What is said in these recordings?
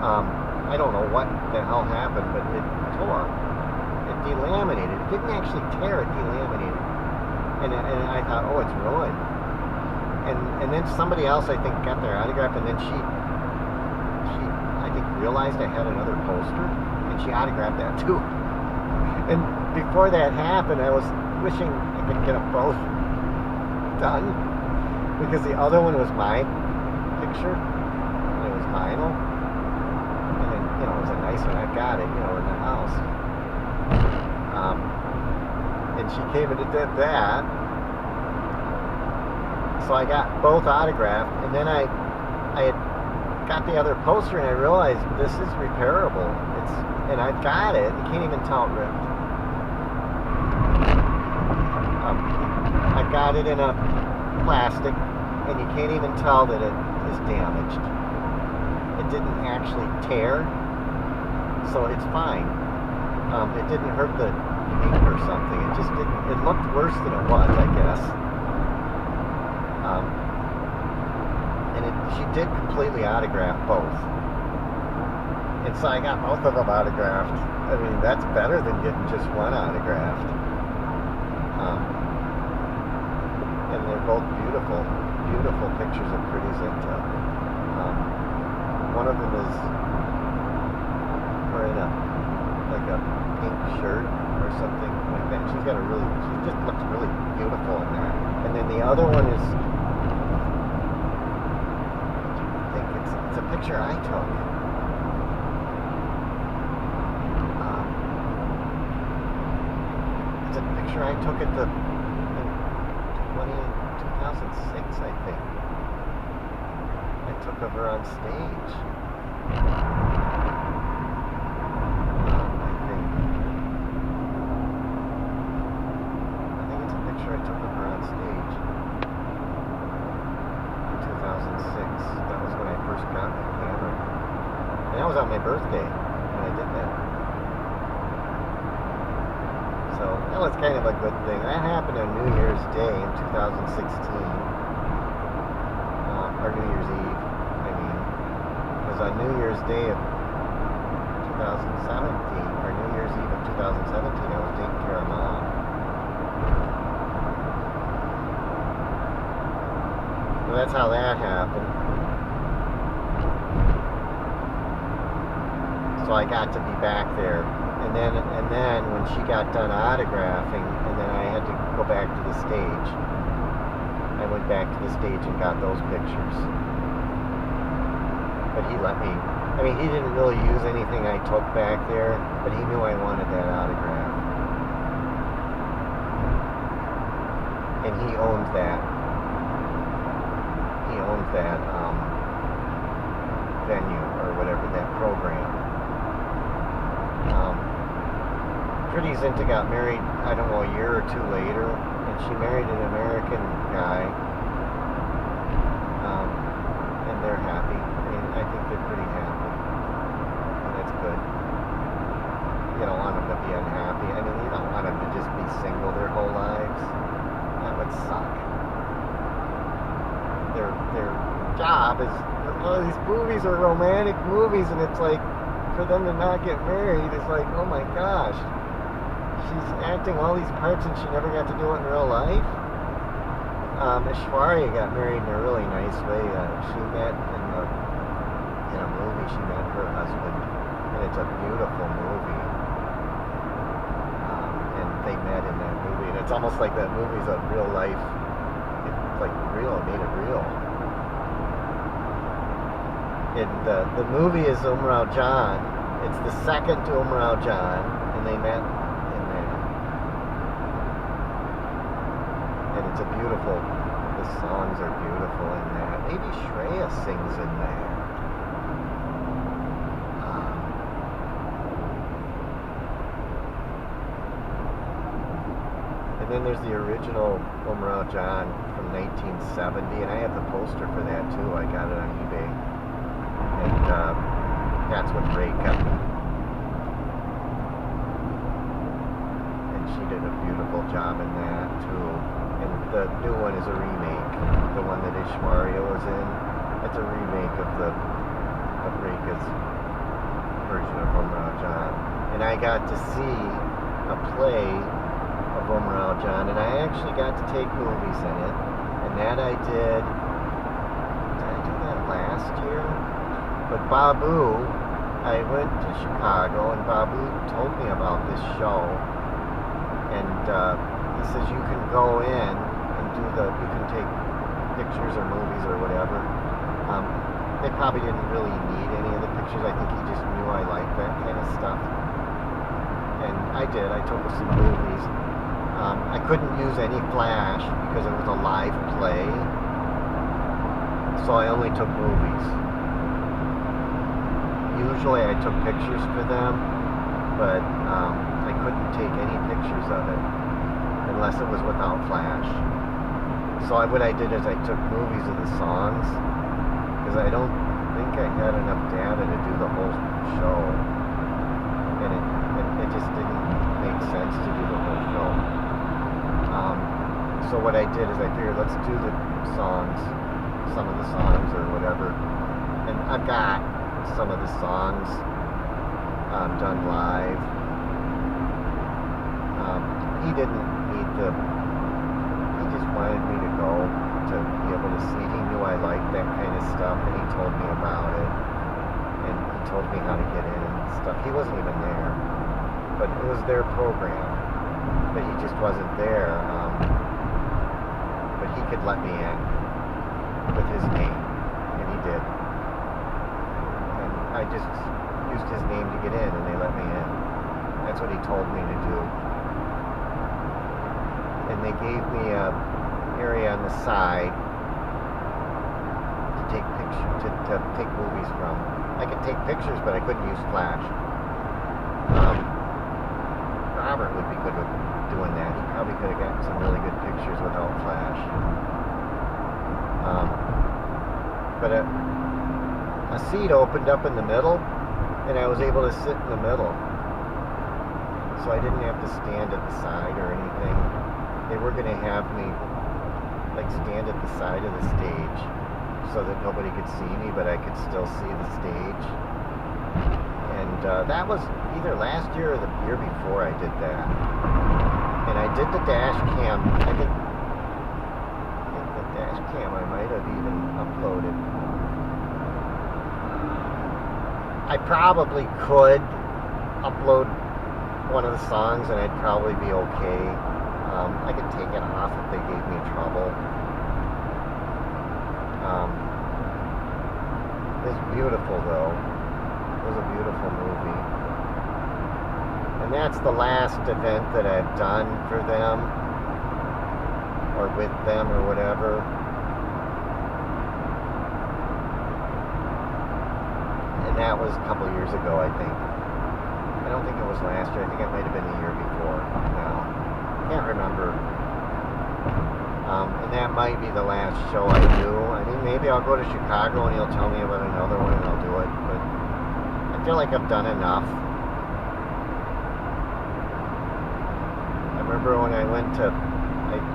I don't know what the hell happened, but it tore. It delaminated. It didn't actually tear, it delaminated. And I thought, oh, it's ruined. And then somebody else, I think, got their autograph, and then she I think, realized I had another poster, and she autographed that too. And before that happened, I was wishing I could get them both done, because the other one was my picture, and it was vinyl, and then, it was a nice one. I got it, in the house. And she came and did that, so I got both autographed, and then I had got the other poster, and I realized this is repairable. And I've got it. You can't even tell it ripped. I got it in a plastic, and you can't even tell that it is damaged. It didn't actually tear, so it's fine. It didn't hurt the ink or something. It just didn't. It looked worse than it was, I guess. She did completely autograph both. And so I got both of them autographed. I mean, that's better than getting just one autographed. And they're both beautiful, beautiful pictures of Pretty Zinta. One of them is wearing a pink shirt or something like that. She just looks really beautiful in that. And then the other one is, it's a picture I took. It's a picture I took at in 2006, I think. I took of her on stage. I think it's a picture I took of her on stage in 2006. That was when I first got my camera. And that was on my birthday when I did that. So that was kind of a good thing. That happened on New Year's Day in 2016. Or New Year's Eve, I mean. It was on New Year's Day of 2017, or New Year's Eve of 2017, I was taking care of Mom. So that's how that happened. So I got to be back there. And then when she got done autographing, and then I had to go back to the stage. I went back to the stage and got those pictures. But he let me. I mean, he didn't really use anything I took back there, but he knew I wanted that autograph. And he owns that. He owns that venue, or whatever, that program. Pretty Zinta got married, I don't know, a year or two later, and she married an American guy, and they're happy. I mean, I think they're pretty happy, and that's good. You don't want them to be unhappy. I mean, you don't want them to just be single their whole lives. That would suck. Their job is, all these movies are romantic movies, and it's like, for them to not get married is like, oh my gosh. She's acting all these parts and she never got to do it in real life. Aishwarya got married in a really nice way. She met in a movie, she met her husband, and it's a beautiful movie. And they met in that movie, and it's almost like that movie's a real life. It's like real, it made it real. And the movie is Umrao Jan. It's the second to Umrao Jan, and they met. It's a beautiful, the songs are beautiful in that. Maybe Shreya sings in there. And then there's the original Umrao Jan from 1970, and I have the poster for that too. I got it on eBay. And that's what Ray got me. And she did a beautiful job in that too. And the new one is a remake. The one that Aishwarya was in, that's a remake of Rekha's of Romeo John, and I got to see a play of Romeo John, and I actually got to take movies in it, and that I did. Did I do that last year? But Babu, I went to Chicago, and Babu told me about this show, and he says you can go in and you can take pictures or movies or whatever. They probably didn't really need any of the pictures. I think he just knew I liked that kind of stuff. And I did. I took some movies. I couldn't use any flash because it was a live play. So I only took movies. Usually I took pictures for them, but I couldn't take any pictures of it unless it was without flash. So what I did is I took movies of the songs, because I don't think I had enough data to do the whole show, and it just didn't make sense to do the whole show. So what I did is I figured, let's do the songs, some of the songs or whatever, and I've got some of the songs done live. He didn't need he just wanted me to go to be able to see. He knew I liked that kind of stuff, and he told me about it, and he told me how to get in and stuff. He wasn't even there, but it was their program, but he just wasn't there. But he could let me in with his name, and he did. And I just used his name to get in, and they let me in. That's what he told me to do. And they gave me a area on the side to take pictures, to take movies from. I could take pictures, but I couldn't use flash. Robert would be good with doing that. He probably could have gotten some really good pictures without flash. But a seat opened up in the middle, and I was able to sit in the middle. So I didn't have to stand at the side or anything. They were going to have me like stand at the side of the stage so that nobody could see me, but I could still see the stage. And that was either last year or the year before I did that. And I did the dash cam. I think the dash cam I might have even uploaded. I probably could upload one of the songs and I'd probably be okay. I could take it off if they gave me trouble. It was beautiful though. It was a beautiful movie. And that's the last event that I've done for them, or with them, or whatever. And that was a couple years ago, I think. I don't think it was last year. I think it might have been the year before now. Can't remember. And that might be the last show I do. I mean, maybe I'll go to Chicago and he'll tell me about another one and I'll do it. But I feel like I've done enough. I remember when I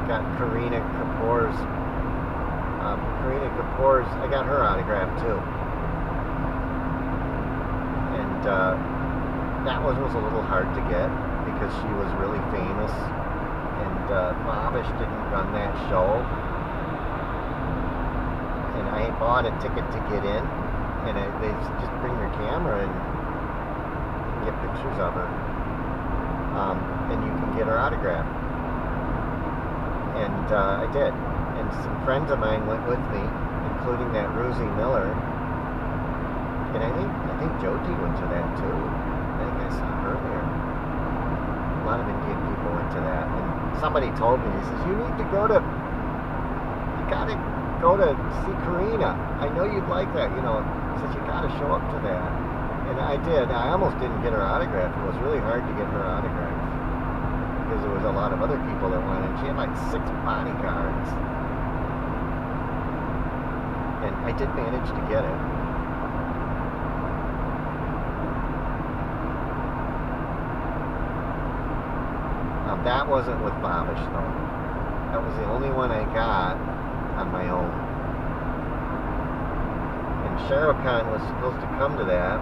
got Karina Kapoor's, I got her autograph too. And that one was a little hard to get because she was really famous. And Babish didn't run that show, and I bought a ticket to get in, and they just bring your camera and get pictures of her, and you can get her autograph. And I did, and some friends of mine went with me, including that Rosie Miller, and I think Jyoti went to that too. I think I saw her there. A lot of Indian people went to that, and somebody told me, he says, you gotta go to see Karina. I know you'd like that, He says, you gotta show up to that. And I did. I almost didn't get her autograph. It was really hard to get her autograph because there was a lot of other people that wanted. She had like 6 bodyguards. And I did manage to get it. That wasn't with Babish though. That was the only one I got on my own. And Shah Rukh Khan was supposed to come to that.